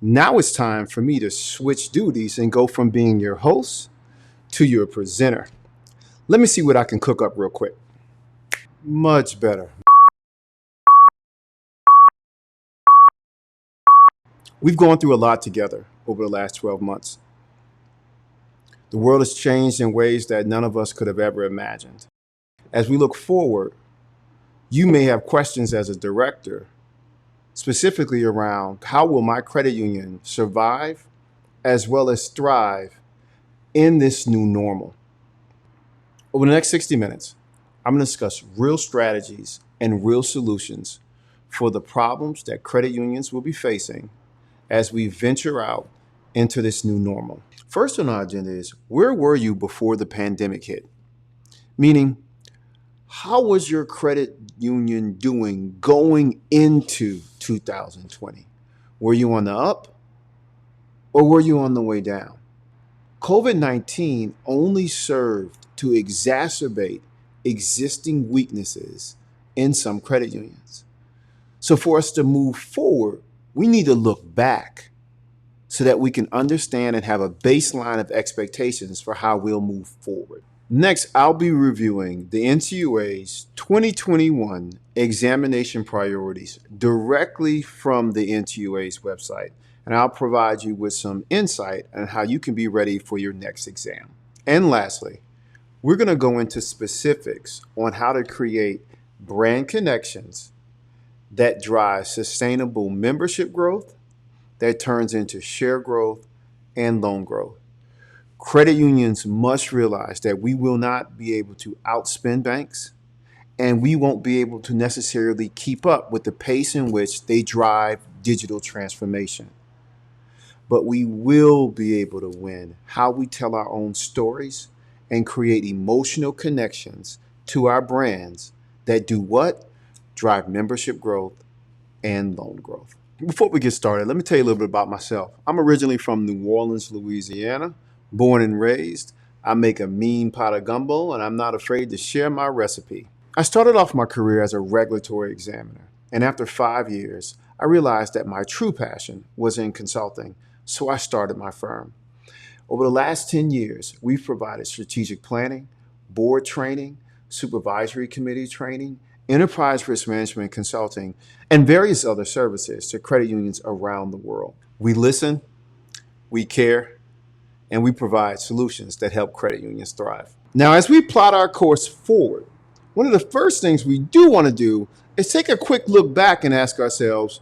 Now it's time for me to switch duties and go from being your host to your presenter. Let me see what I can cook up real quick. Much better. We've gone through a lot together over the last 12 months. The world has changed in ways that none of us could have ever imagined. As we look forward, you may have questions as a director, specifically around how will my credit union survive as well as thrive in this new normal. Over the next 60 minutes, I'm going to discuss real strategies and real solutions for the problems that credit unions will be facing as we venture out into this new normal. First on our agenda is, where were you before the pandemic hit? Meaning, how was your credit union doing going into 2020? Were you on the up or were you on the way down? COVID-19 only served to exacerbate existing weaknesses in some credit unions. So for us to move forward, we need to look back so that we can understand and have a baseline of expectations for how we'll move forward. Next, I'll be reviewing the NCUA's 2021 examination priorities directly from the NCUA's website, and I'll provide you with some insight on how you can be ready for your next exam. And lastly, we're going to go into specifics on how to create brand connections that drive sustainable membership growth that turns into share growth and loan growth. Credit unions must realize that we will not be able to outspend banks, and we won't be able to necessarily keep up with the pace in which they drive digital transformation. But we will be able to win how we tell our own stories and create emotional connections to our brands that do what? Drive membership growth and loan growth. Before we get started, let me tell you a little bit about myself. I'm originally from New Orleans, Louisiana, born and raised. I make a mean pot of gumbo, and I'm not afraid to share my recipe. I started off my career as a regulatory examiner, and after 5 years, I realized that my true passion was in consulting, so I started my firm. Over the last 10 years, we've provided strategic planning, board training, supervisory committee training, enterprise risk management consulting, and various other services to credit unions around the world. We listen, we care, and we provide solutions that help credit unions thrive. Now, as we plot our course forward, one of the first things we do want to do is take a quick look back and ask ourselves,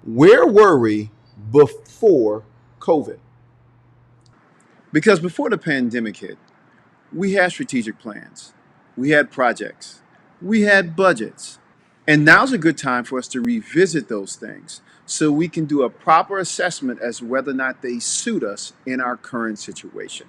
where were we before COVID? Because before the pandemic hit, we had strategic plans, we had projects, we had budgets. And now's a good time for us to revisit those things so we can do a proper assessment as whether or not they suit us in our current situation.